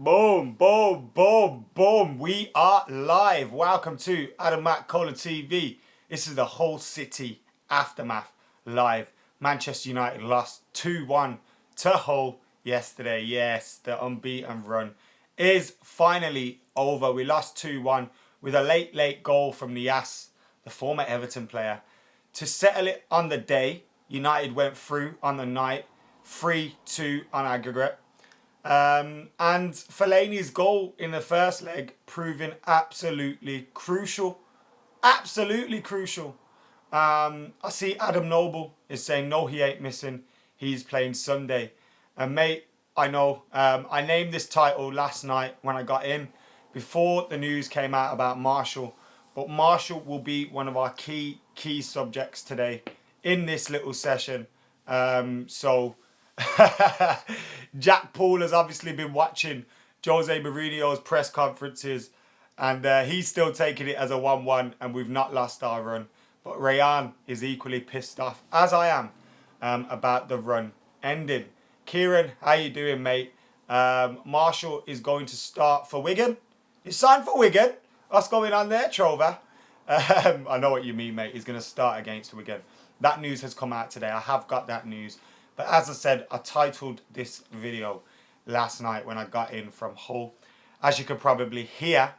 Boom, boom, boom, boom. We are live. Welcome to McKola TV. This is the whole city aftermath live. Manchester United lost 2-1 to Hull yesterday. Yes, the unbeaten run is finally over. We lost 2-1 with a late goal from Niasse, the former Everton player. To settle it on the day, United went through on the night, 3-2 on aggregate. And Fellaini's goal in the first leg proving absolutely crucial. Absolutely crucial. I see Adam Noble is saying, no, he ain't missing. He's playing Sunday. And mate, I know. I named this title last night when I got in, before the news came out about Martial. But Martial will be one of our key subjects today in this little session. Jack Paul has obviously been watching Jose Mourinho's press conferences, and he's still taking it as a 1-1, and we've not lost our run. But Rayan is equally pissed off, as I am, about the run ending. Kieran, how you doing, mate? Martial is going to start for Wigan. He's signed for Wigan. What's going on there, Trover? I know what you mean, mate. He's going to start against Wigan. That news has come out today. I have got that news. But as I said, I titled this video last night when I got in from Hull. As you can probably hear,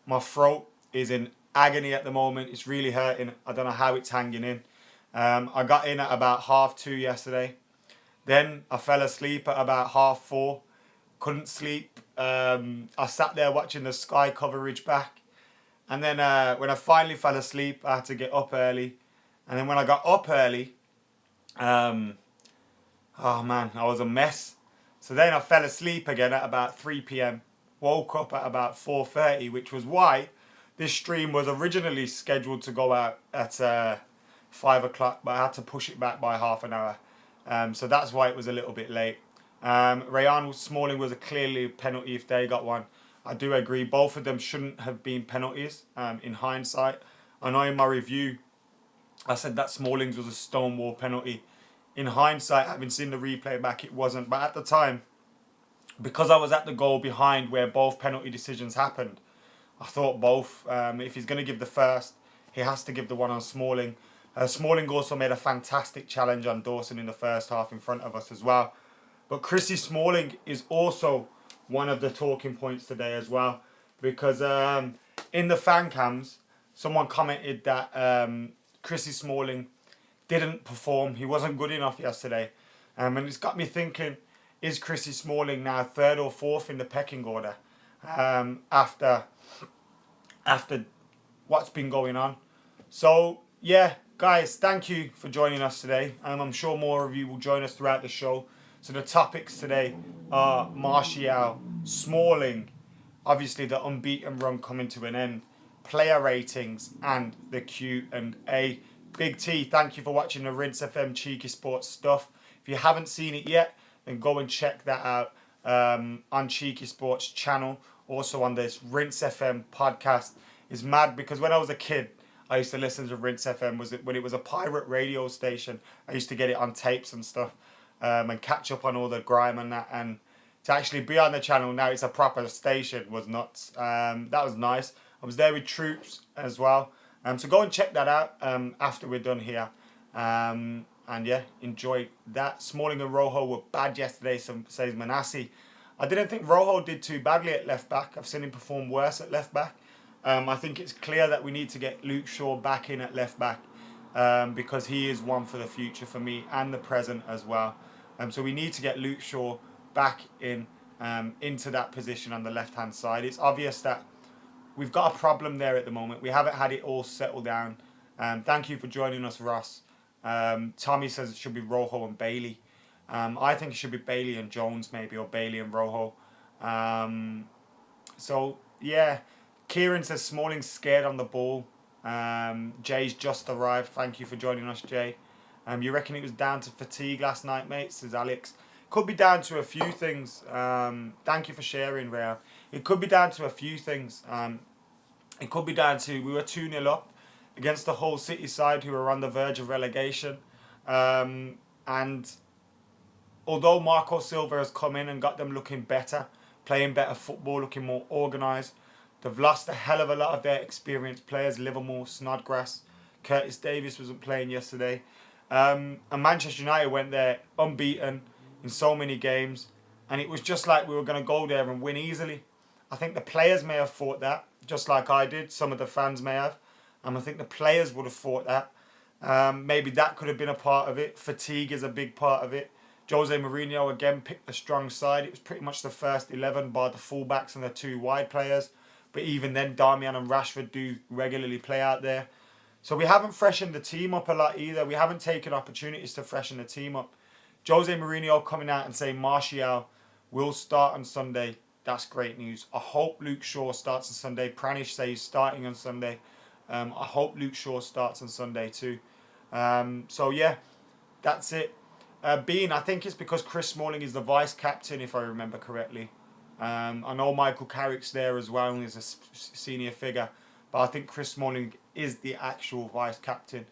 my throat is in agony at the moment. It's really hurting. I don't know how it's hanging in. I got in at about 2:30 yesterday. Then I fell asleep at about 4:30. Couldn't sleep. I sat there watching the Sky coverage back. And then when I finally fell asleep, I had to get up early. And then when I got up early, oh man, I was a mess. So then I fell asleep again at about 3 p.m. Woke up at about 4:30, which was why this stream was originally scheduled to go out at 5 o'clock, but I had to push it back by half an hour. So that's why it was a little bit late. Rayan Smalling was a clearly penalty if they got one. I do agree. Both of them shouldn't have been penalties in hindsight. I know in my review, I said that Smalling's was a stonewall penalty. In hindsight, having seen the replay back, it wasn't. But at the time, because I was at the goal behind where both penalty decisions happened, I thought both. If he's going to give the first, he has to give the one on Smalling. Smalling also made a fantastic challenge on Dawson in the first half in front of us as well. But Chrissy Smalling is also one of the talking points today as well. Because in the fan cams, someone commented that Chrissy Smalling didn't perform. He wasn't good enough yesterday. And it's got me thinking, is Chrissy Smalling now third or fourth in the pecking order after what's been going on? So, yeah, guys, thank you for joining us today. I'm sure more of you will join us throughout the show. So the topics today are Martial, Smalling, obviously the unbeaten run coming to an end, player ratings, and the Q&A. Big T, thank you for watching the Rinse FM Cheeky Sports stuff. If you haven't seen it yet, then go and check that out on Cheeky Sports channel. Also on this Rinse FM podcast. It's mad because when I was a kid, I used to listen to Rinse FM when it was a pirate radio station. I used to get it on tapes and stuff and catch up on all the grime and that. And to actually be on the channel now, it's a proper station, was nuts. That was nice. I was there with Troops as well. So go and check that out after we're done here. And yeah, enjoy that. Smalling and Rojo were bad yesterday, says Manassi. I didn't think Rojo did too badly at left back. I've seen him perform worse at left back. I think it's clear that we need to get Luke Shaw back in at left back because he is one for the future for me and the present as well. So we need to get Luke Shaw back in into that position on the left-hand side. It's obvious that we've got a problem there at the moment. We haven't had it all settled down. Thank you for joining us, Ross. Tommy says it should be Rojo and Bailey. I think it should be Bailey and Jones maybe, or Bailey and Rojo. So, yeah. Kieran says Smalling's scared on the ball. Jay's just arrived. Thank you for joining us, Jay. You reckon it was down to fatigue last night, mate? Says Alex. Could be down to a few things. Thank you for sharing, Rhea. It could be down to a few things. It could be down to we were 2-0 up against the Hull City side who were on the verge of relegation. And although Marco Silva has come in and got them looking better, playing better football, looking more organised. They've lost a hell of a lot of their experienced players. Livermore, Snodgrass, Curtis Davis wasn't playing yesterday. And Manchester United went there unbeaten in so many games. And it was just like we were going to go there and win easily. I think the players may have thought that, just like I did. Some of the fans may have. And I think the players would have thought that. Maybe that could have been a part of it. Fatigue is a big part of it. Jose Mourinho again picked the strong side. It was pretty much the first 11 by the fullbacks and the two wide players. But even then, Darmian and Rashford do regularly play out there. So we haven't freshened the team up a lot either. We haven't taken opportunities to freshen the team up. Jose Mourinho coming out and saying Martial will start on Sunday. That's great news. I hope Luke Shaw starts on Sunday. Pranish says he's starting on Sunday. I hope Luke Shaw starts on Sunday too. So yeah, that's it. Bean, I think it's because Chris Smalling is the vice captain, if I remember correctly. I know Michael Carrick's there as well and is a senior figure, but I think Chris Smalling is the actual vice captain.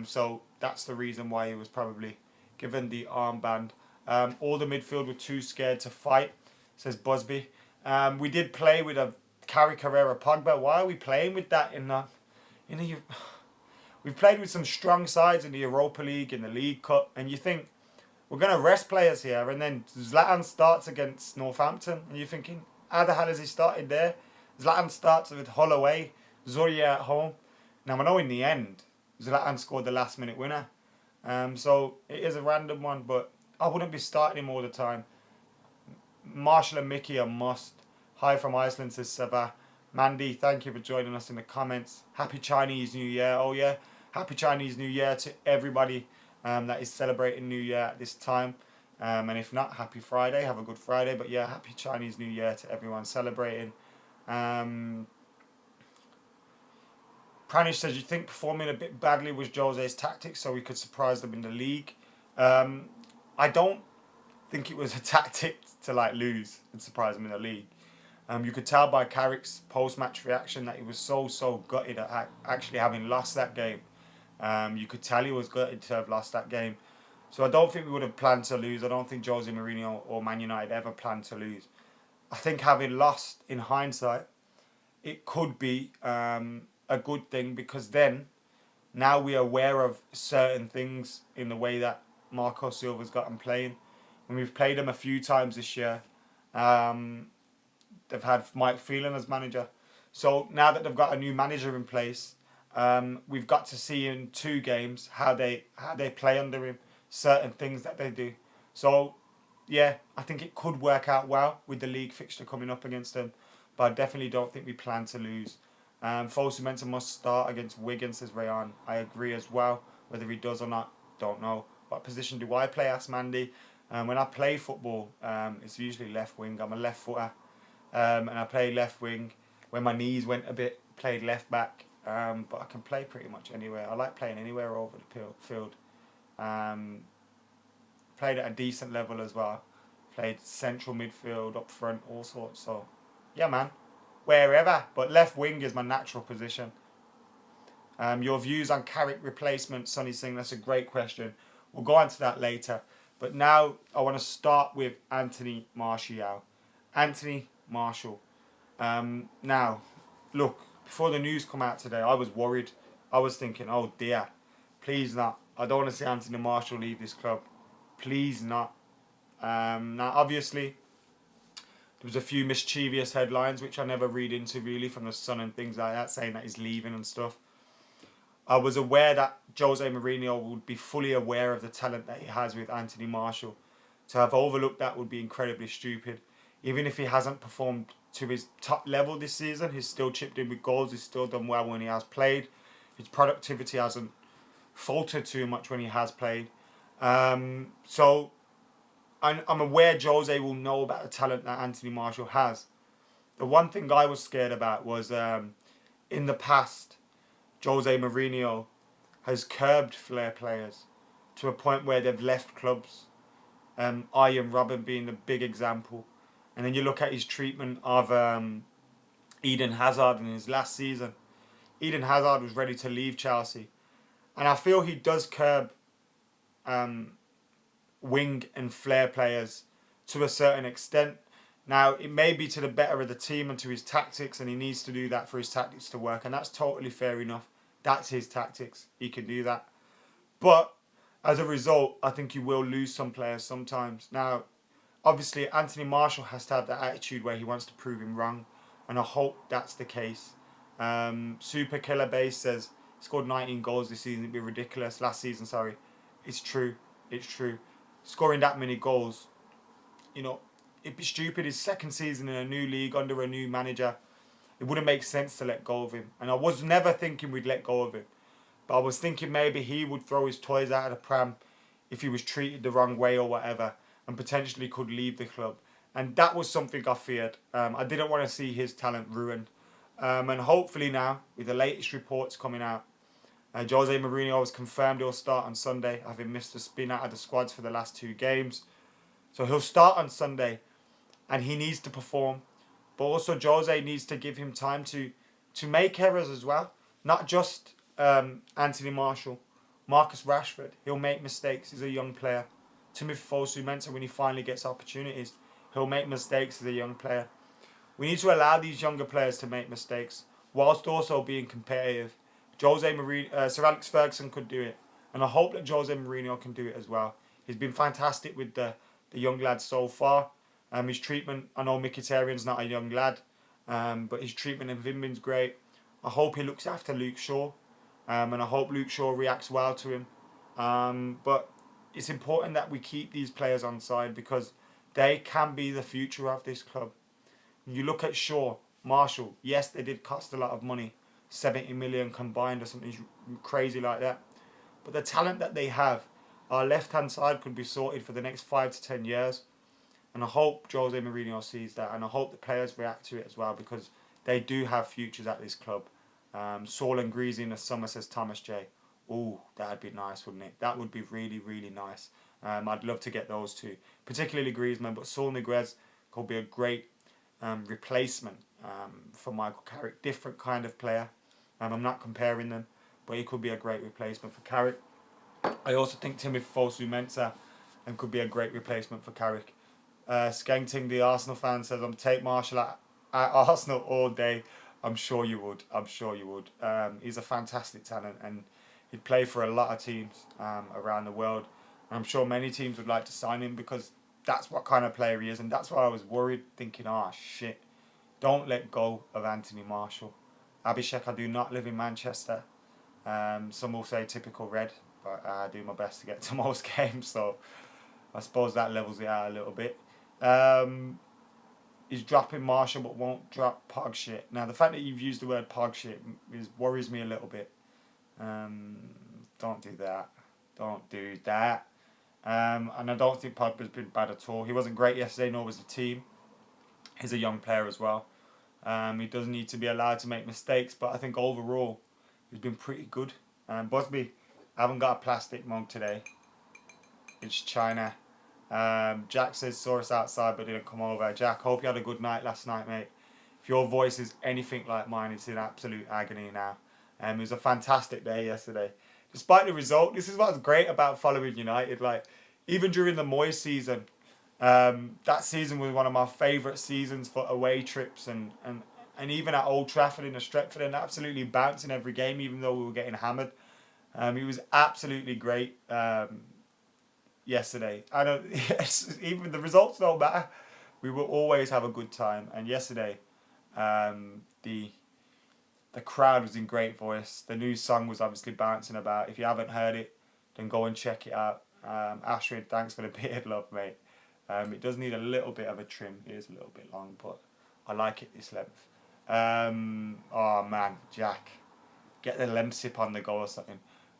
So that's the reason why he was probably given the armband. All the midfield were too scared to fight, says Busby. We did play with a Carrick, Herrera, Pogba. Why are we playing with that in the? We've played with some strong sides in the Europa League, in the League Cup, and you think we're going to rest players here, and then Zlatan starts against Northampton, and you're thinking, how the hell has he started there? Zlatan starts with Hull away, Zorya at home. Now I know in the end, Zlatan scored the last minute winner. So it is a random one, but I wouldn't be starting him all the time. Martial and Mickey are must. Hi from Iceland, says Sava. Mandy, thank you for joining us in the comments. Happy Chinese New Year. Oh yeah, Happy Chinese New Year to everybody that is celebrating New Year at this time. And if not, Happy Friday. Have a good Friday. But yeah, Happy Chinese New Year to everyone celebrating. Pranish says, you think performing a bit badly was Jose's tactics so we could surprise them in the league? I don't think it was a tactic to lose and surprise them in the league. You could tell by Carrick's post-match reaction that he was so gutted at actually having lost that game. You could tell he was gutted to have lost that game. So I don't think we would have planned to lose. I don't think Jose Mourinho or Man United ever planned to lose. I think having lost in hindsight, it could be a good thing because then now we're aware of certain things in the way that Marco Silva's gotten playing. When we've played him a few times this year, they've had Mike Phelan as manager. So now that they've got a new manager in place, we've got to see in 2 games how they play under him, certain things that they do. So yeah, I think it could work out well with the league fixture coming up against them, but I definitely don't think we plan to lose. Fosu must start against Wigan, says Rayan. I agree as well. Whether he does or not, don't know. What position do I play? Asked Mandy. When I play football, it's usually left wing. I'm a left footer. And I play left wing. When my knees went a bit, played left back. But I can play pretty much anywhere. I like playing anywhere over the field. Played at a decent level as well. Played central midfield, up front, all sorts. So, yeah, man. Wherever. But left wing is my natural position. Your views on Carrick replacement, Sonny Singh, that's a great question. We'll go on to that later. But now I want to start with Anthony Martial. Anthony Martial. Now, look, before the news come out today, I was worried. I was thinking, oh dear, please not. I don't want to see Anthony Martial leave this club. Please not. Now, obviously, there was a few mischievous headlines, which I never read into really, from the Sun and things like that, saying that he's leaving and stuff. I was aware that Jose Mourinho would be fully aware of the talent that he has with Anthony Martial. To have overlooked that would be incredibly stupid. Even if he hasn't performed to his top level this season, he's still chipped in with goals, he's still done well when he has played. His productivity hasn't faltered too much when he has played. So I'm aware Jose will know about the talent that Anthony Martial has. The one thing I was scared about was in the past, Jose Mourinho has curbed flair players to a point where they've left clubs. Ian Robben being the big example. And then you look at his treatment of Eden Hazard in his last season. Eden Hazard was ready to leave Chelsea. And I feel he does curb wing and flair players to a certain extent. Now, it may be to the better of the team and to his tactics, and he needs to do that for his tactics to work, and that's totally fair enough. That's his tactics. He can do that. But as a result, I think you will lose some players sometimes. Now, obviously, Anthony Martial has to have that attitude where he wants to prove him wrong, and I hope that's the case. Super Killer Base says he scored 19 goals this season. It'd be ridiculous. Last season, sorry. It's true. It's true. Scoring that many goals, you know, it'd be stupid. His second season in a new league under a new manager. It wouldn't make sense to let go of him. And I was never thinking we'd let go of him. But I was thinking maybe he would throw his toys out of the pram if he was treated the wrong way or whatever, and potentially could leave the club. And that was something I feared. I didn't want to see his talent ruined. And hopefully now, with the latest reports coming out, Jose Mourinho has confirmed he'll start on Sunday, having missed a spin out of the squads for the last 2 games. So he'll start on Sunday, and he needs to perform. But also Jose needs to give him time to make errors as well. Not just Anthony Martial. Marcus Rashford, he'll make mistakes. He's a young player. Timothy Fosu-Mensah, when he finally gets opportunities, he'll make mistakes as a young player. We need to allow these younger players to make mistakes, whilst also being competitive. Sir Alex Ferguson could do it, and I hope that Jose Mourinho can do it as well. He's been fantastic with the young lads so far. His treatment, I know Mkhitaryan's not a young lad, but his treatment of him is great. I hope he looks after Luke Shaw, and I hope Luke Shaw reacts well to him. But it's important that we keep these players on side, because they can be the future of this club. You look at Shaw, Martial, yes, they did cost a lot of money, 70 million combined or something crazy like that. But the talent that they have, our left-hand side could be sorted for the next 5 to 10 years. And I hope Jose Mourinho sees that, and I hope the players react to it as well, because they do have futures at this club. Saul and Greasy in the summer, says Thomas J. Ooh, that'd be nice, wouldn't it? That would be really, really nice. I'd love to get those two, particularly Griezmann, but Saul Niguez could be a great replacement for Michael Carrick. Different kind of player. I'm not comparing them, but he could be a great replacement for Carrick. I also think Timothy Fosu-Mensah could be a great replacement for Carrick. Skenting, the Arsenal fan, says, I'm take Martial at Arsenal all day. I'm sure you would. I'm sure you would. He's a fantastic talent, and he'd play for a lot of teams around the world. And I'm sure many teams would like to sign him, because that's what kind of player he is. And that's why I was worried, thinking, shit, don't let go of Anthony Martial. Abhishek, I do not live in Manchester. Some will say typical red, but I do my best to get to most games, so I suppose that levels it out a little bit. He's dropping Martial but won't drop Pog shit. Now, the fact that you've used the word Pog shit worries me a little bit. Don't do that. Don't do that. And I don't think Pogba's been bad at all. He wasn't great yesterday, nor was the team. He's a young player as well. He does need to be allowed to make mistakes, but I think overall he's been pretty good. Busby, I haven't got a plastic mug today. It's China. Jack says, saw us outside but didn't come over. Jack, hope you had a good night last night, mate. If your voice is anything like mine, it's in absolute agony now. It was a fantastic day yesterday. Despite the result, this is what's great about following United. Like, even during the Moyes season, that season was one of my favourite seasons for away trips, and even at Old Trafford in the Stretford, and absolutely bouncing every game, even though we were getting hammered. It was absolutely great yesterday. I don't even the results don't matter. We will always have a good time. And yesterday, the crowd was in great voice. The new song was obviously bouncing about. If you haven't heard it, then go and check it out. Ashrid, thanks for the beard, love, mate. It does need a little bit of a trim. It is a little bit long, but I like it this length. Oh man, Jack, get the Lemsip on the go or something.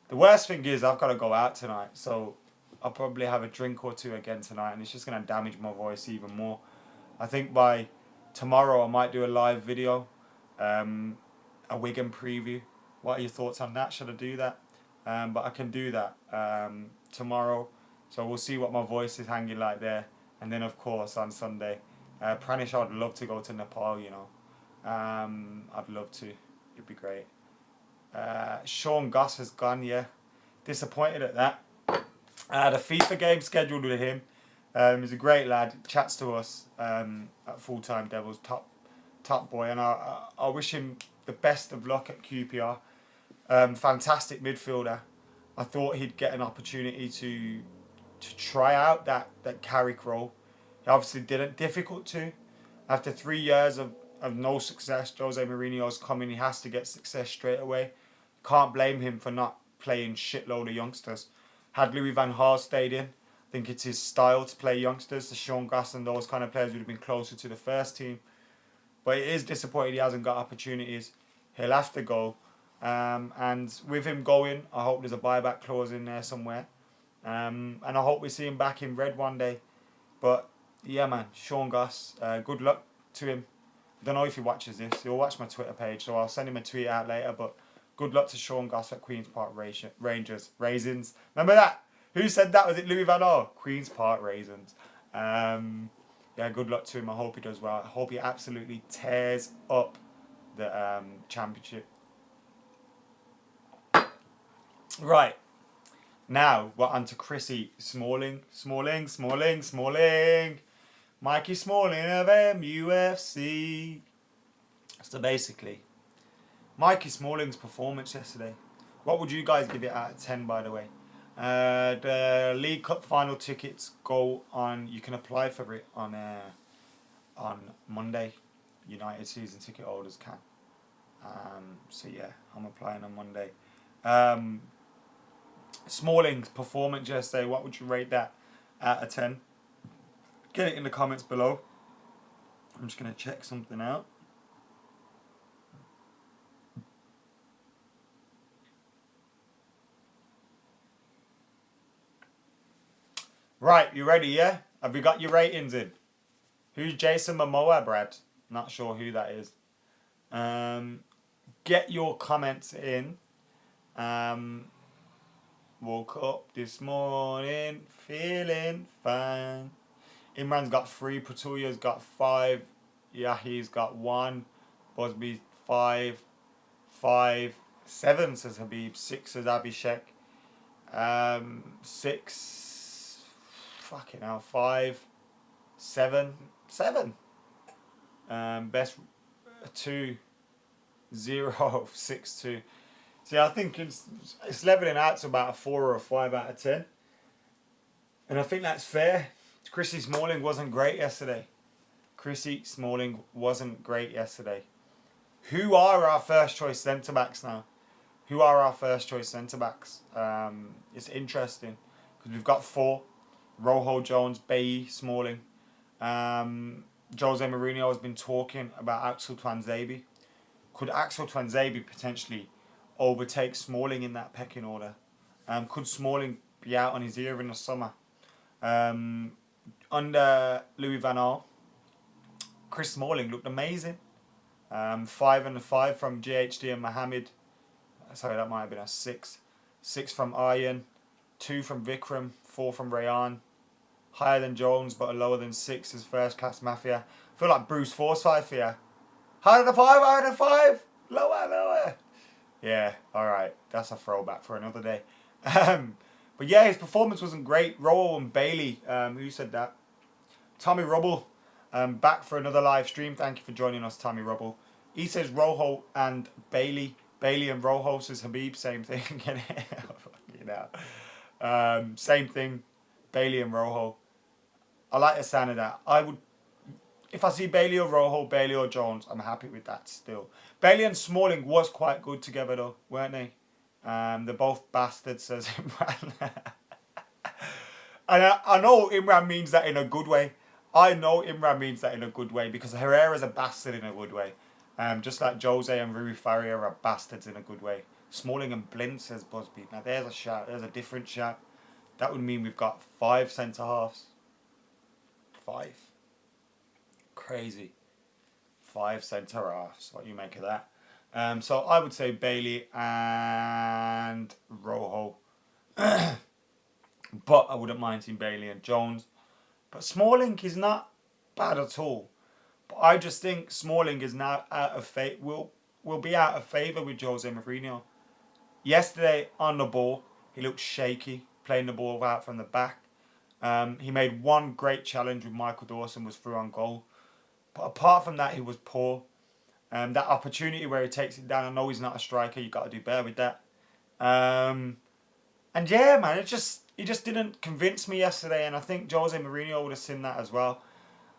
The worst thing is I've got to go out tonight, so I'll probably have a drink or two again tonight, and it's just going to damage my voice even more. I think by tomorrow I might do a live video, a Wigan preview. What are your thoughts on that? Should I do that? But I can do that tomorrow, so we'll see what my voice is hanging like there. And then of course on Sunday, Pranish, I'd love to go to Nepal, you know. I'd love to. It'd be great. Sean Goss has gone, yeah. Disappointed at that. The FIFA game scheduled with him. He's a great lad. Chats to us at Full Time Devils, top boy, and I wish him the best of luck at QPR. Fantastic midfielder. I thought he'd get an opportunity to try out that Carrick role. He obviously didn't. Difficult to. After 3 years of no success, Jose Mourinho's coming. He has to get success straight away. Can't blame him for not playing shitload of youngsters. Had Louis van Gaal stayed in, I think it's his style to play youngsters. The Sean Goss and those kind of players would have been closer to the first team. But it is disappointing he hasn't got opportunities. He'll have to go. And with him going, I hope there's a buyback clause in there somewhere. And I hope we see him back in red one day. But yeah, man, Sean Goss, good luck to him. I don't know if he watches this. He'll watch my Twitter page, so I'll send him a tweet out later. But good luck to Sean Goss at Queen's Park Rangers. Raisins. Remember that? Who said that? Was it Louis Van Gaal? Queen's Park Raisins. Yeah, good luck to him. I hope he does well. I hope he absolutely tears up the championship. Right. Now, we're on to Chrissy Smalling. Mikey Smalling of MUFC. So basically, Mikey Smalling's performance yesterday. What would you guys give it out of 10, by the way? The League Cup final tickets go on. You can apply for it on Monday. United season ticket holders can. So yeah, I'm applying on Monday. Smalling's performance yesterday. What would you rate that out of 10? Get it in the comments below. I'm just gonna check something out. Right, you ready, yeah? Have you got your ratings in? Who's Jason Momoa, Brad? Not sure who that is. Get your comments in. Woke up this morning feeling fine. Imran's got 3, Pretoya's got 5, Yahi's got 1, Busby's 5, 7 says Habib, 6 says Abhishek, 6, fucking hell, 5, 7, best 2, 0, 6, 2. See, I think it's levelling out to about a 4 or a 5 out of 10. And I think that's fair. Chrissy Smalling wasn't great yesterday. Who are our first choice centre-backs now? It's interesting because we've got 4. Rojo, Jones, Bailly, Smalling. Jose Mourinho has been talking about Axel Tuanzebe. Could Axel Tuanzebe potentially overtake Smalling in that pecking order? Could Smalling be out on his ear in the summer? Under Louis van Gaal, Chris Smalling looked amazing. 5 and a 5 from JHD and Mohammed. Sorry, that might have been a 6. 6 from Aryan. 2 from Vikram. 4 from Rayan. Higher than Jones, but lower than 6 is First Class Mafia. I feel like Bruce Forsyth here. Higher than 5. Lower. Yeah, alright. That's a throwback for another day. But yeah, his performance wasn't great. Roel and Bailey, who said that? Tommy Rubble, back for another live stream. Thank you for joining us, Tommy Rubble. He says Rojo and Bailey. Bailey and Rojo says Habib, same thing. Same thing, Bailey and Rojo. I like the sound of that. If I see Bailey or Rojo, Bailey or Jones, I'm happy with that still. Bailey and Smalling was quite good together though, weren't they? They're both bastards, says Imran. And I know Imran means that in a good way. Because Herrera's a bastard in a good way. Just like Jose and Rui Faria are bastards in a good way. Smalling and Blind, says Busby. Now there's a shout. There's a different shout. That would mean we've got 5 centre-halves. 5. Crazy. 5 centre-halves. What do you make of that? So I would say Bailey and Rojo. But I wouldn't mind seeing Bailey and Jones. But Smalling is not bad at all. But I just think Smalling is now out of will be out of favour with Jose Mourinho. Yesterday on the ball, he looked shaky, playing the ball out from the back. He made one great challenge with Michael Dawson, was through on goal. But apart from that, he was poor. That opportunity where he takes it down, I know he's not a striker, you got to do better with that. And yeah, man, he just didn't convince me yesterday, and I think Jose Mourinho would have seen that as well.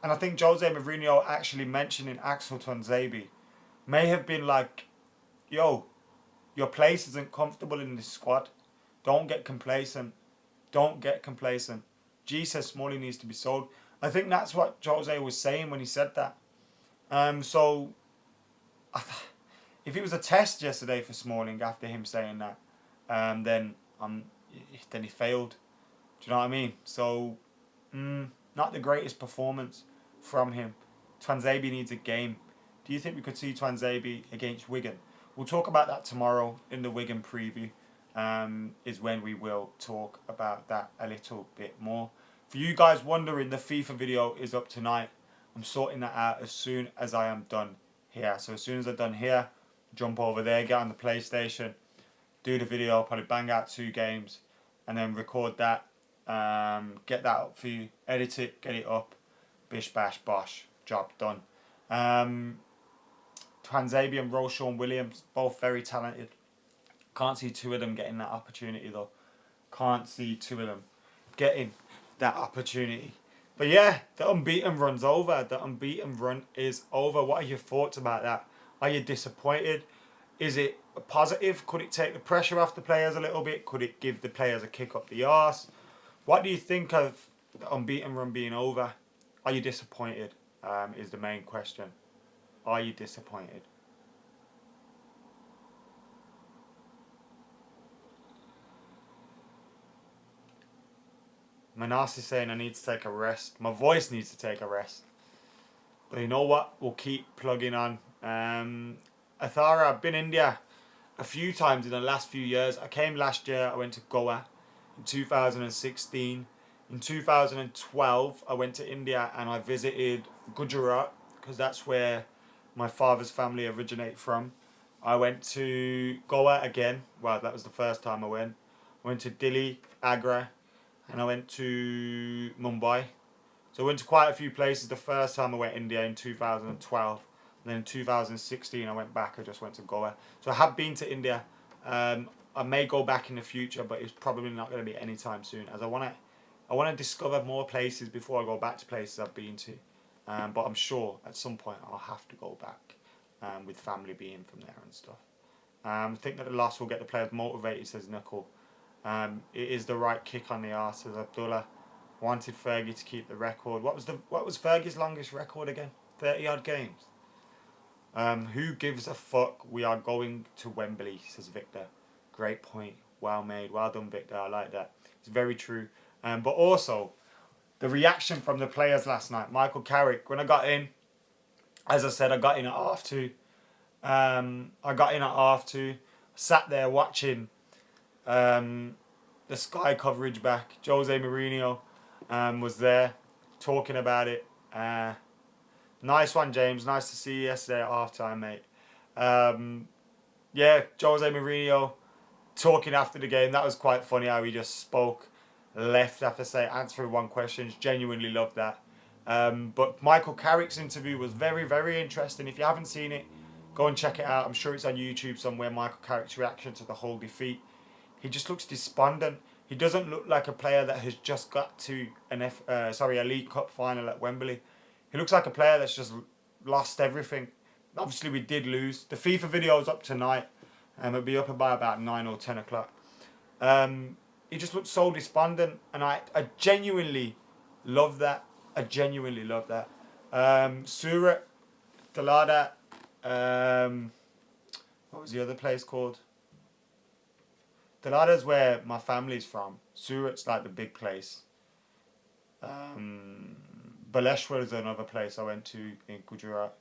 And I think Jose Mourinho actually mentioning Axel Tuanzebe may have been like, yo, your place isn't comfortable in this squad. Don't get complacent. Don't get complacent. Jesus Smalling needs to be sold. I think that's what Jose was saying when he said that. So, if it was a test yesterday for Smalling after him saying that, then he failed. Do you know what I mean? So, not the greatest performance from him. Tuanzebe needs a game. Do you think we could see Tuanzebe against Wigan? We'll talk about that tomorrow in the Wigan preview. Is when we will talk about that a little bit more. For you guys wondering, the FIFA video is up tonight. I'm sorting that out as soon as I am done here. So as soon as I'm done here, jump over there, get on the PlayStation, do the video, probably bang out 2 games, and then record that, get that up for you, edit it, get it up, bish bash bosh, job done. Tuanzebe and Roshan Williams, both very talented. Can't see 2 of them getting that opportunity though. Can't see 2 of them getting that opportunity. But yeah, the unbeaten run's over. The unbeaten run is over. What are your thoughts about that? Are you disappointed? Is it a positive? Could it take the pressure off the players a little bit? Could it give the players a kick up the arse? What do you think of the unbeaten run being over? Are you disappointed? Is the main question. Are you disappointed? Manas is saying I need to take a rest. My voice needs to take a rest. But you know what? We'll keep plugging on. Athara, I've been India a few times in the last few years. I came last year. I went to Goa in 2016. In 2012, I went to India and I visited Gujarat because that's where my father's family originate from. I went to Goa again. Well, that was the first time I went. I went to Delhi, Agra, and I went to Mumbai. So I went to quite a few places the first time I went to India in 2012. And then in 2016 I went back, I just went to Goa. So I have been to India. I may go back in the future, but it's probably not going to be anytime soon, as I want to discover more places before I go back to places I've been to. But I'm sure at some point I'll have to go back, with family being from there and stuff. I think that the loss will get the players motivated, says Nicole. It is the right kick on the arse, says Abdullah. Wanted Fergie to keep the record. What was Fergie's longest record again? 30 odd games. Who gives a fuck? We are going to Wembley, says Victor. Great point. Well made. Well done, Victor. I like that. It's very true. But also, the reaction from the players last night. Michael Carrick, when I got in, as I said, I got in at half 2. Sat there watching the Sky coverage back. Jose Mourinho was there talking about it. Nice one, James. Nice to see you yesterday at halftime, mate. Yeah, Jose Mourinho talking after the game. That was quite funny how he just spoke left after answering one question. Genuinely loved that. But Michael Carrick's interview was very, very interesting. If you haven't seen it, go and check it out. I'm sure it's on YouTube somewhere. Michael Carrick's reaction to the whole defeat. He just looks despondent. He doesn't look like a player that has just got to a League Cup final at Wembley. He looks like a player that's just lost everything. Obviously, we did lose. The FIFA video is up tonight. It'll be up by about 9 or 10 o'clock. He just looks so despondent, and I genuinely love that. Surat, Dalada, what was the other place called? Dalada's where my family's from. Surat's like the big place. Baleshwar is another place I went to in Gujarat.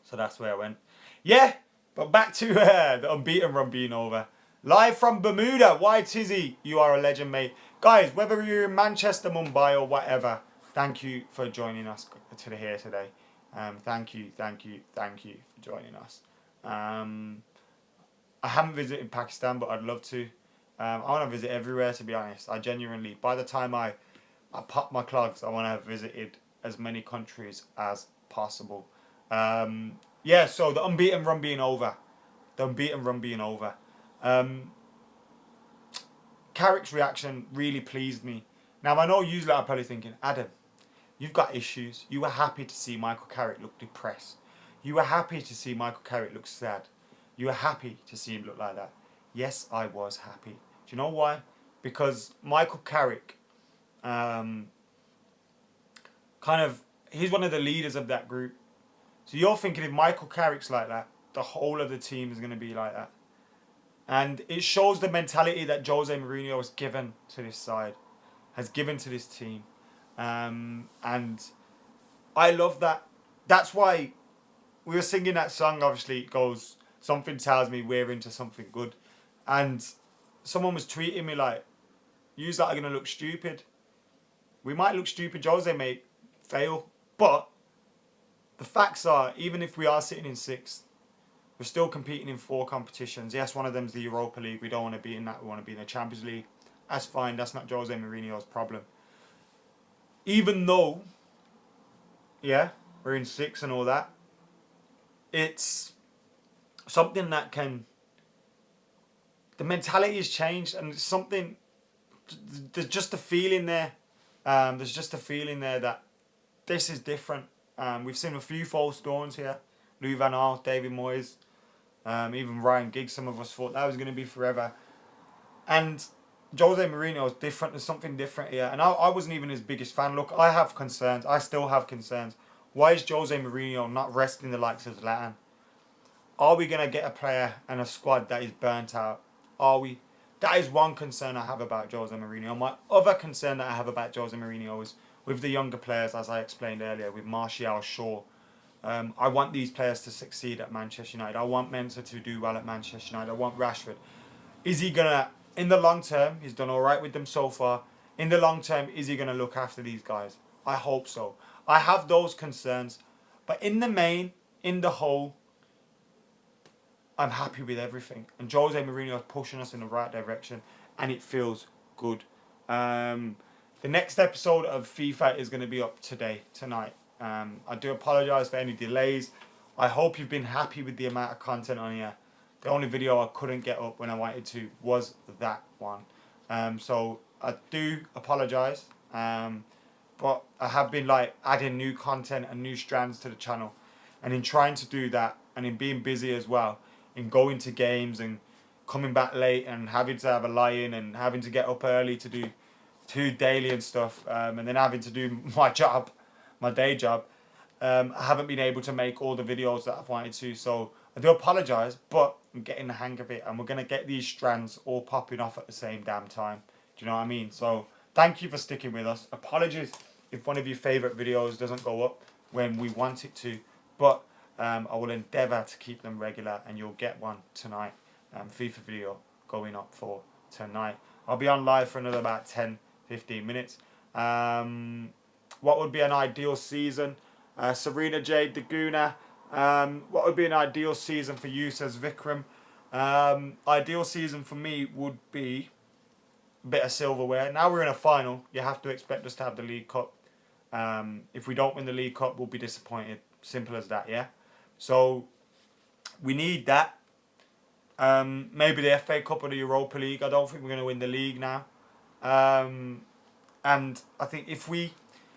So that's where I went. Yeah, but back to the unbeaten run being over. Live from Bermuda. Why, Tizzy? You are a legend, mate. Guys, whether you're in Manchester, Mumbai or whatever, thank you for joining us here today. Thank you for joining us. I haven't visited Pakistan, but I'd love to. I want to visit everywhere, to be honest. I genuinely, by the time I I pop my clogs. I want to have visited as many countries as possible. Yeah, so the unbeaten run being over. The unbeaten run being over. Carrick's reaction really pleased me. Now, I know you lot are probably thinking, Adam, you've got issues. You were happy to see Michael Carrick look depressed. You were happy to see Michael Carrick look sad. You were happy to see him look like that. Yes, I was happy. Do you know why? Because Michael Carrick, he's one of the leaders of that group. So you're thinking if Michael Carrick's like that, the whole of the team is going to be like that. And it shows the mentality that Jose Mourinho has given to this side, has given to this team. And I love that. That's why we were singing that song, obviously. It goes, something tells me we're into something good. And someone was tweeting me like, yous that are going to look stupid. We might look stupid, Jose may fail. But the facts are, even if we are sitting in 6th, we're still competing in 4 competitions. Yes, one of them's the Europa League. We don't want to be in that. We want to be in the Champions League. That's fine. That's not Jose Mourinho's problem. Even though, yeah, we're in 6th and all that, it's something that can... The mentality has changed, and it's something... There's just a feeling there. There's just a feeling there that this is different. We've seen a few false dawns here. Louis van Gaal, David Moyes, even Ryan Giggs, some of us thought that was going to be forever. And Jose Mourinho is different. There's something different here. And I wasn't even his biggest fan. Look, I have concerns. I still have concerns. Why is Jose Mourinho not resting the likes of Zlatan? Are we going to get a player and a squad that is burnt out? Are we? That is one concern I have about Jose Mourinho. My other concern that I have about Jose Mourinho is with the younger players, as I explained earlier, with Martial, Shaw. I want these players to succeed at Manchester United. I want Mensah to do well at Manchester United. I want Rashford. Is he going to, in the long term, he's done all right with them so far. In the long term, is he going to look after these guys? I hope so. I have those concerns. But in the main, in the whole, I'm happy with everything. And Jose Mourinho is pushing us in the right direction. And it feels good. The next episode of FIFA is going to be up tonight. I do apologise for any delays. I hope you've been happy with the amount of content on here. The only video I couldn't get up when I wanted to was that one. So I do apologise. But I have been adding new content and new strands to the channel. And in trying to do that, and in being busy as well, in going to games and coming back late and having to have a lie-in and having to get up early to do 2 daily and stuff, and then having to do my day job, I haven't been able to make all the videos that I've wanted to. So I do apologise, but I'm getting the hang of it, and we're going to get these strands all popping off at the same damn time. Do you know what I mean? So thank you for sticking with us. Apologies if one of your favourite videos doesn't go up when we want it to, but I will endeavour to keep them regular, and you'll get one tonight. FIFA video going up for tonight. I'll be on live for another about 10-15 minutes. What would be an ideal season? Serena Jade Daguna. What would be an ideal season for you, says Vikram. Ideal season for me would be a bit of silverware. Now we're in a final. You have to expect us to have the League Cup. If we don't win the League Cup, we'll be disappointed. Simple as that, yeah? So we need that. Maybe the FA Cup or the Europa League. I don't think we're going to win the league now. And I think if we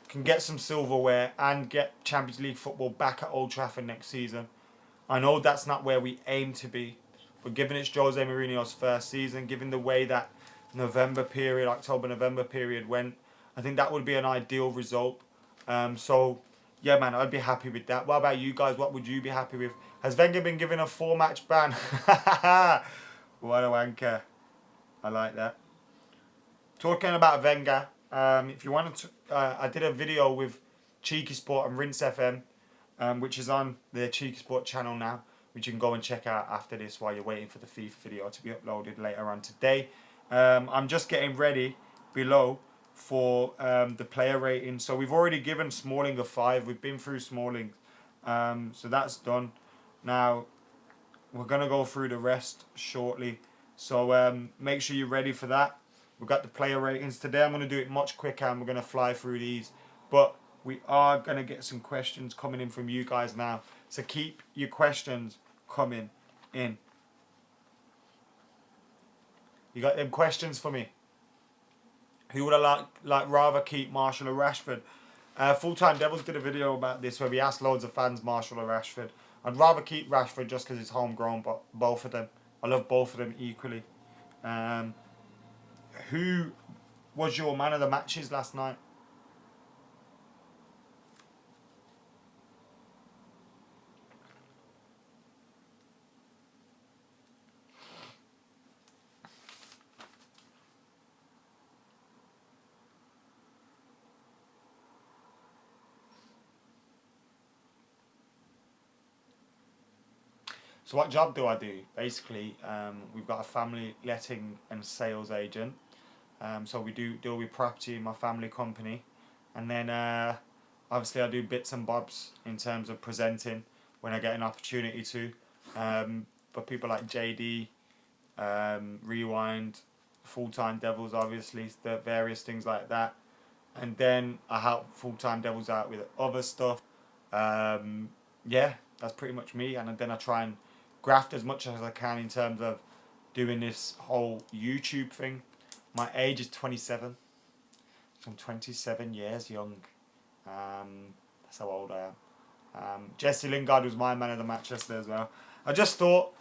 can get some silverware and get Champions League football back at Old Trafford next season, I know that's not where we aim to be, but given it's Jose Mourinho's first season, given the way that October-November period went, I think that would be an ideal result. So, yeah, man, I'd be happy with that. What about you guys? What would you be happy with? Has Wenger been given a 4-match ban? What a wanker. I like that. Talking about Wenger, if you want to, I did a video with Cheeky Sport and Rinse FM, which is on the Cheeky Sport channel now, which you can go and check out after this while you're waiting for the FIFA video to be uploaded later on today. I'm just getting ready below for the player rating. So we've already given Smalling a 5. We've been through Smalling. So that's done. Now, we're going to go through the rest shortly. So make sure you're ready for that. We've got the player ratings. Today I'm going to do it much quicker and we're going to fly through these. But we are going to get some questions coming in from you guys now. So keep your questions coming in. You got them questions for me? Who would I rather keep, Martial or Rashford? Full-Time Devils did a video about this where we asked loads of fans, Martial or Rashford. I'd rather keep Rashford just because it's homegrown, but both of them. I love both of them equally. Who was your man of the matches last night? So what job do I do? Basically, we've got a family letting and sales agent. So we do deal with property in my family company. And then obviously I do bits and bobs in terms of presenting when I get an opportunity to. For people like JD, Rewind, Full-Time Devils obviously, the various things like that. And then I help Full-Time Devils out with other stuff. Yeah, that's pretty much me. And then I try and graft as much as I can in terms of doing this whole YouTube thing. My age is 27. So I'm 27 years young. That's how old I am. Jesse Lingard was my man of the match yesterday as well. I just thought,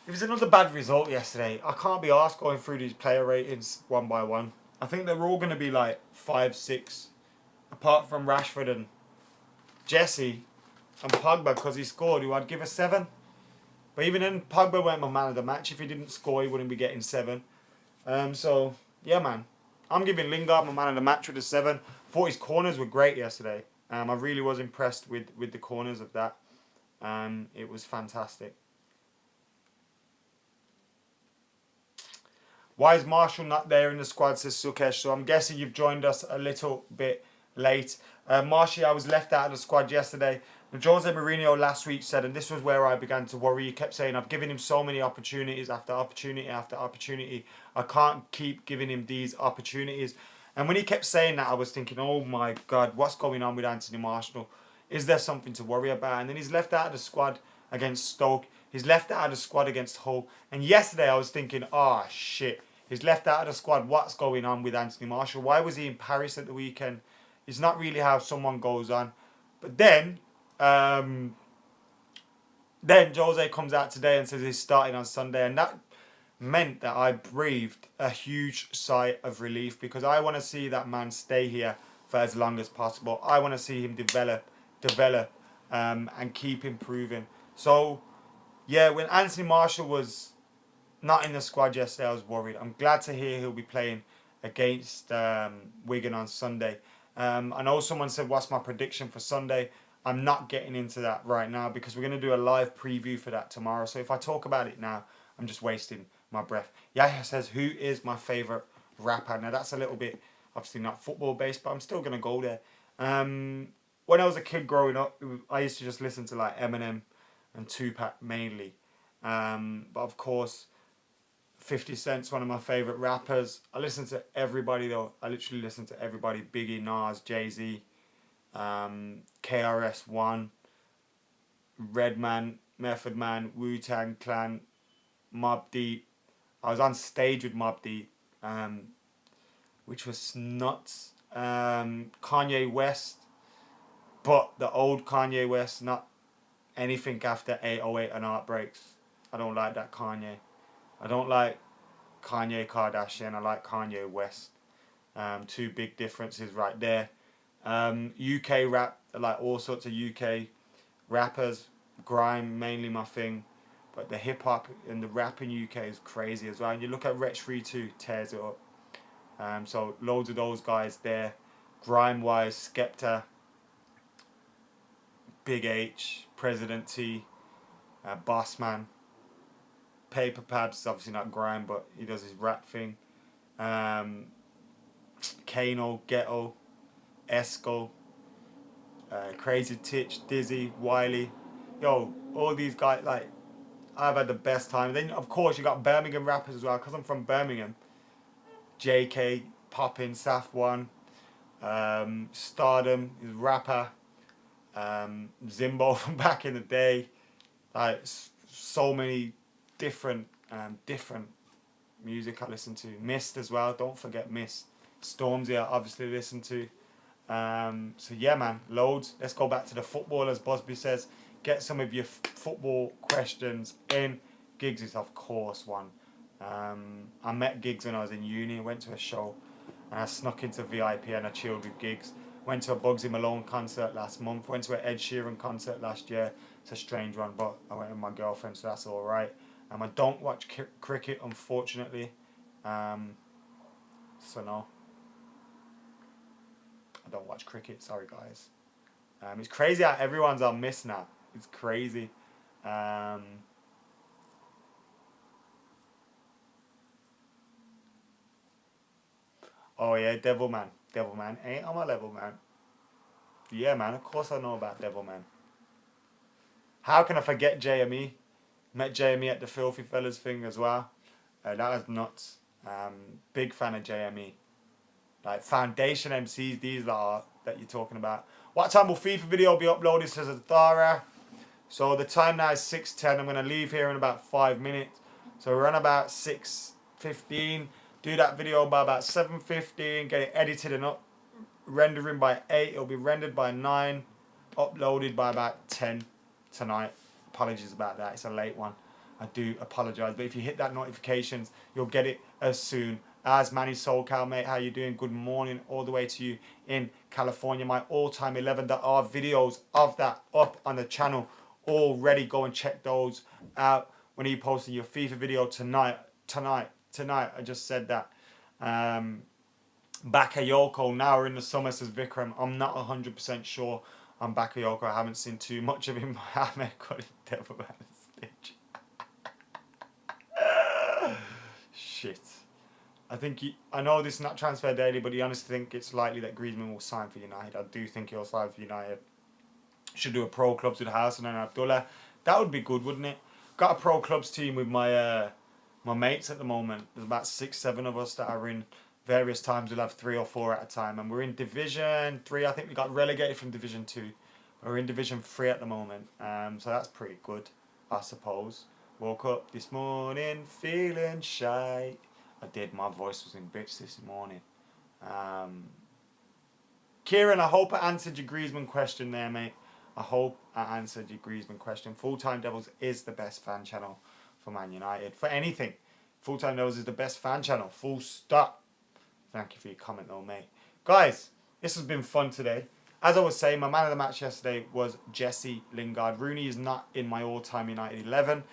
it was another bad result yesterday. I can't be asked going through these player ratings one by one. I think they're all going to be like 5, 6. Apart from Rashford and Jesse and Pogba because he scored, who I'd give a 7. But even then, Pogba weren't my man of the match. If he didn't score, he wouldn't be getting 7. So, yeah, man. I'm giving Lingard my man of the match with a 7. Thought his corners were great yesterday. I really was impressed with the corners of that. It was fantastic. Why is Martial not there in the squad, says Sukesh? So I'm guessing you've joined us a little bit late. Martial was left out of the squad yesterday. Jose Mourinho last week said, and this was where I began to worry, he kept saying, I've given him so many opportunities after opportunity after opportunity. I can't keep giving him these opportunities. And when he kept saying that, I was thinking, oh my God, what's going on with Anthony Martial? Is there something to worry about? And then he's left out of the squad against Stoke. He's left out of the squad against Hull. And yesterday I was thinking, oh shit, he's left out of the squad. What's going on with Anthony Martial? Why was he in Paris at the weekend? It's not really how someone goes on. But then Jose comes out today and says he's starting on Sunday, and that meant that I breathed a huge sigh of relief because I want to see that man stay here for as long as possible. I want to see him develop, and keep improving. So, yeah, when Anthony Martial was not in the squad yesterday, I was worried. I'm glad to hear he'll be playing against Wigan on Sunday. I know someone said, what's my prediction for Sunday? I'm not getting into that right now because we're going to do a live preview for that tomorrow. So if I talk about it now, I'm just wasting my breath. Yahya says, who is my favourite rapper? Now that's a little bit, obviously not football based, but I'm still going to go there. When I was a kid growing up, I used to just listen to like Eminem and Tupac mainly. But of course, 50 Cent's one of my favourite rappers. I listen to everybody though. I literally listen to everybody. Biggie, Nas, Jay-Z. KRS-One, Redman, Method Man, Wu-Tang Clan, Mobb Deep. I was on stage with Mobb Deep, which was nuts. Kanye West, but the old Kanye West, not anything after 808 and Heartbreaks. I don't like that Kanye. I don't like Kanye Kardashian. I like Kanye West. Two big differences right there. UK rap, like all sorts of UK rappers. Grime, mainly my thing. But the hip hop and the rap in UK is crazy as well. And you look at Wretch 3-2, tears it up. So loads of those guys there. Grime wise, Skepta, Big H, President T, Bossman. Paper Pabs is obviously not grime, but he does his rap thing. Kano, Ghetto, Esco, Crazy Titch, Dizzy, Wiley. Yo, all these guys, like, I've had the best time. Then, of course, you got Birmingham rappers as well, because I'm from Birmingham. JK, Poppin, Saf One, Stardom, his rapper, Zimbo from back in the day. Like so many different music I listen to. Mist as well. Don't forget Mist. Stormzy I obviously listen to. So yeah, man, loads. Let's go back to the football, as Busby says. Get some of your football questions in. Giggs is of course one. I met Giggs when I was in uni. Went to a show, and I snuck into VIP and I chilled with Giggs. Went to a Bugsy Malone concert last month. Went to an Ed Sheeran concert last year. It's a strange one, but I went with my girlfriend, so that's all right. I don't watch cricket, unfortunately. So no. I don't watch cricket. Sorry, guys. It's crazy how everyone's on Miss now. It's crazy. Oh yeah, Devilman. Devilman ain't on my level, man. Yeah, man. Of course I know about Devilman. How can I forget JME? Met JME at the Filthy Fellas thing as well. That was nuts. Big fan of JME. Like foundation MCs, these are that you're talking about. What time will FIFA video be uploaded, says Adara. So the time now is 6:10. I'm going to leave here in about 5 minutes. So we're on about 6:15. Do that video by about 7:15. Get it edited and up. Rendering by 8. It'll be rendered by 9. Uploaded by about 10 tonight. Apologies about that. It's a late one. I do apologise. But if you hit that notifications, you'll get it as soon as Manny SoulCal, mate. How you doing? Good morning all the way to you in California. My all-time 11 that are videos of that up on the channel already. Go and check those out. When are you posting your FIFA video? Tonight. I just said that. Bakayoko, now we're in the summer, says Vikram. I'm not 100% sure on Bakayoko. I haven't seen too much of him. Mohammed got his devil man stitch. Shit. I know this is not transfer daily, but I honestly think it's likely that Griezmann will sign for United. I do think he'll sign for United. Should do a pro clubs with Hassan and Abdullah. That would be good, wouldn't it? Got a pro clubs team with my my mates at the moment. There's about 6-7 of us that are in various times. We'll have 3 or 4 at a time, and we're in Division 3. I think we got relegated from Division 2. We're in Division 3 at the moment. So that's pretty good, I suppose. Woke up this morning feeling shy. I did. My voice was in bits this morning. Kieran, I hope I answered your Griezmann question there, mate. I hope I answered your Griezmann question. Full Time Devils is the best fan channel for Man United. For anything. Full Time Devils is the best fan channel. Full stop. Thank you for your comment though, mate. Guys, this has been fun today. As I was saying, my man of the match yesterday was Jesse Lingard. Rooney is not in my all-time United 11.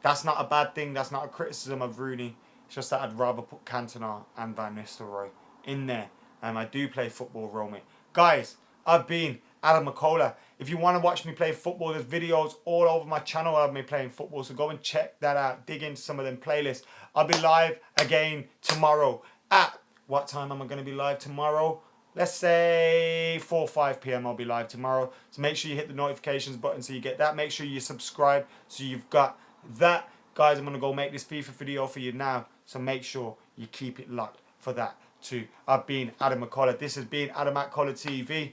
That's not a bad thing. That's not a criticism of Rooney. It's just that I'd rather put Cantona and Van Nistelrooy in there. And I do play football, Romy. Guys, I've been Adam McKola. If you want to watch me play football, there's videos all over my channel of me playing football. So go and check that out. Dig into some of them playlists. I'll be live again tomorrow. At what time am I going to be live tomorrow? Let's say 4 or 5 p.m. I'll be live tomorrow. So make sure you hit the notifications button so you get that. Make sure you subscribe so you've got that. Guys, I'm going to go make this FIFA video for you now. So make sure you keep it locked for that too. I've been Adam McKola. This has been Adam McKola TV.